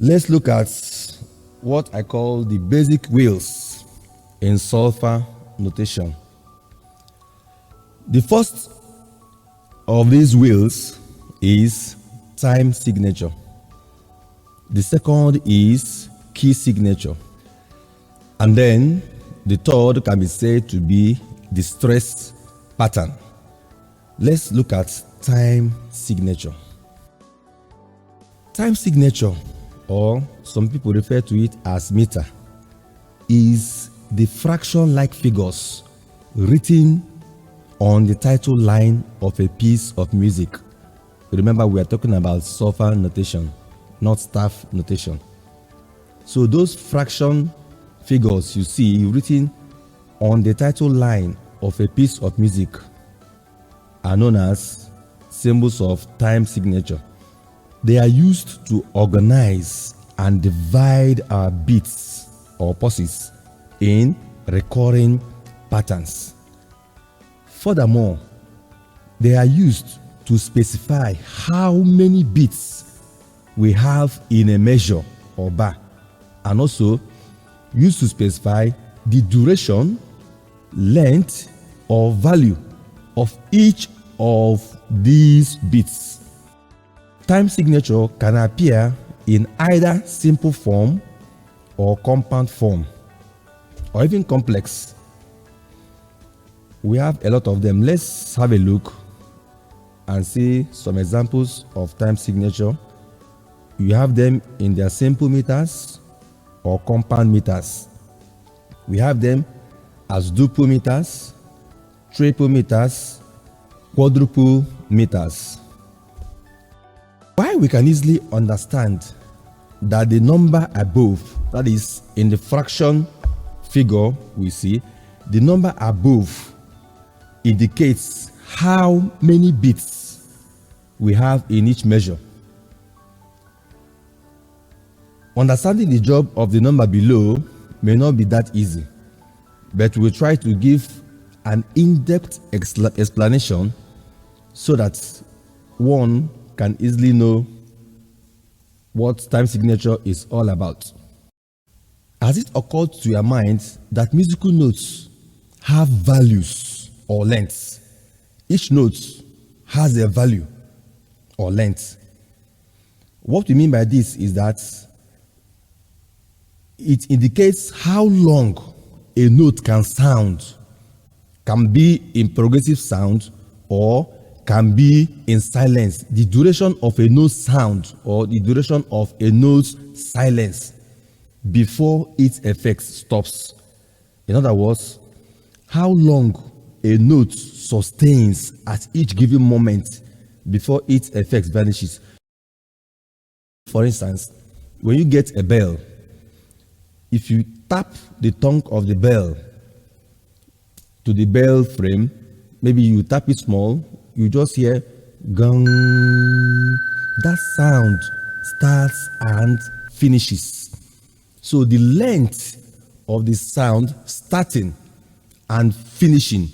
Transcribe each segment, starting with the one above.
Let's look at what I call the basic wheels in Solfa notation. The first of these wheels is time signature. The second is key signature. And then the third can be said to be the stress pattern. Let's look at time signature. Time signature, or some people refer to it as meter, is the fraction-like figures written on the title line of a piece of music. Remember, we are talking about Solfa notation, not staff notation. So those fraction figures you see written on the title line of a piece of music are known as symbols of time signature. They are used to organize and divide our beats or pauses in recurring patterns. Furthermore, they are used to specify how many beats we have in a measure or bar, and also used to specify the duration, length, or value of each of these beats. Time signature can appear in either simple form or compound form, or even complex. We have a lot of them. Let's have a look and see some examples of time signature. You have them in their simple meters or compound meters. We have them as duple meters, triple meters, quadruple meters. Why we can easily understand that the number above, that is in the fraction figure we see, the number above indicates how many beats we have in each measure. Understanding the job of the number below may not be that easy, but we'll try to give an in-depth explanation so that one can easily know what time signature is all about. Has it occurred to your mind that musical notes have values or lengths? Each note has a value or length. What we mean by this is that it indicates how long a note can sound, can be in progressive sound or can be in silence. The duration of a note sound or the duration of a note's silence before its effect stops. In other words, how long a note sustains at each given moment before its effect vanishes. For instance, when you get a bell, if you tap the tongue of the bell to the bell frame, maybe you tap it small, you just hear gong. That sound starts and finishes. So the length of the sound starting and finishing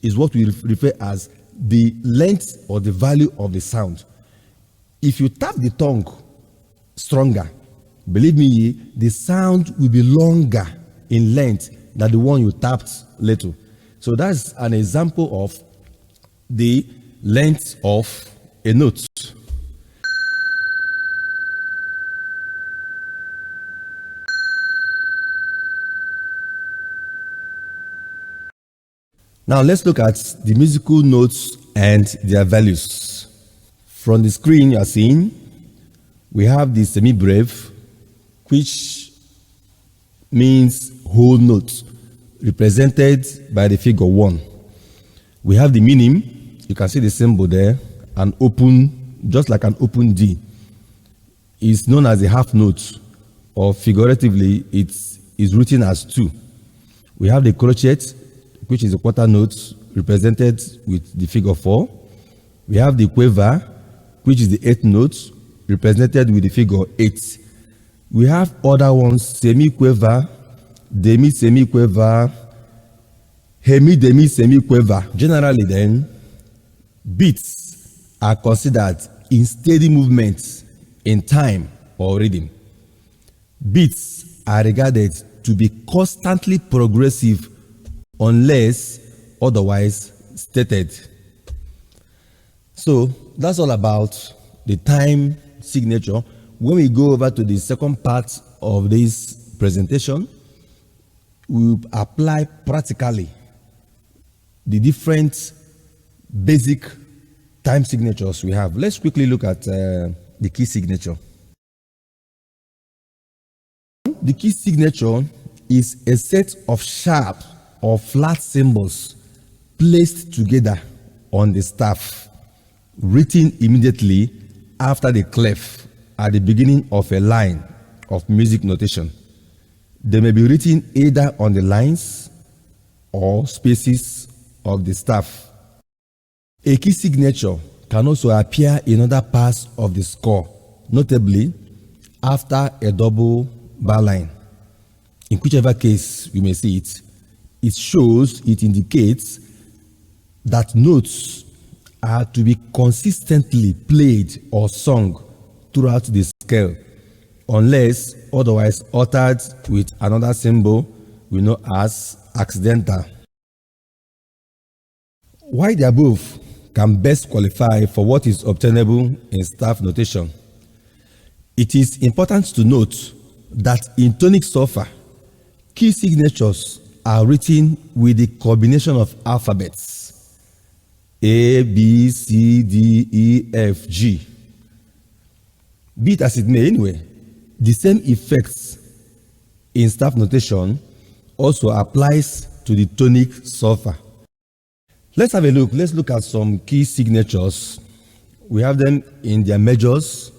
is what we refer as the length or the value of the sound. If you tap the tongue stronger, believe me, the sound will be longer in length than the one you tapped little. So that's an example of the length of a note. Now let's look at the musical notes and their values. From the screen you are seeing, we have the semi-breve, which means whole note, represented by the figure 1. We have the minim, you can see the symbol there, an open, just like an open D. It's known as a half note, or figuratively, it is written as 2. We have the crochet, which is a quarter note, represented with the figure 4. We have the quiver, which is the 8th note, represented with the figure 8. We have other ones, semi-quiver, demi-semi-quiver, hemi-demi-semi-quiver. Generally then, beats are considered in steady movements in time or rhythm. Beats are regarded to be constantly progressive unless otherwise stated. So that's all about the time signature. When we go over to the second part of this presentation, we apply practically the different basic time signatures we have. Let's quickly look at the key signature. The key signature is a set of sharp or flat symbols placed together on the staff, written immediately after the clef at the beginning of a line of music notation. They may be written either on the lines or spaces of the staff. A key signature can also appear in other parts of the score, notably after a double bar line. In whichever case we may see it, it indicates that notes are to be consistently played or sung throughout the scale, unless otherwise altered with another symbol we know as accidental. Why the above can best qualify for what is obtainable in staff notation. It is important to note that in tonic solfa, key signatures are written with the combination of alphabets A, B, C, D, E, F, G. Be it as it may anyway, the same effects in staff notation also applies to the tonic solfa. Let's have a look. Let's look at some key signatures. We have them in their majors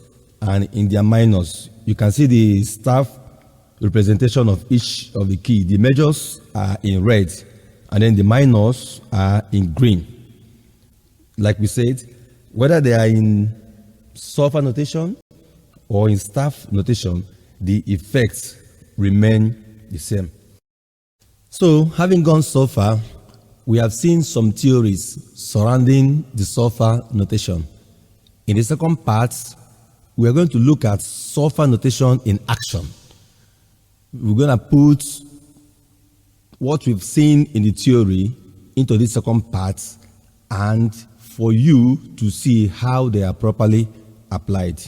and in their minors. You can see the staff representation of each of the key. The majors are in red, and then the minors are in green. Like we said, whether they are in solfa notation or in staff notation, the effects remain the same. So, having gone so far, we have seen some theories surrounding the solfa notation. In the second part, we are going to look at solfa notation in action. We're going to put what we've seen in the theory into the second part, and for you to see how they are properly applied.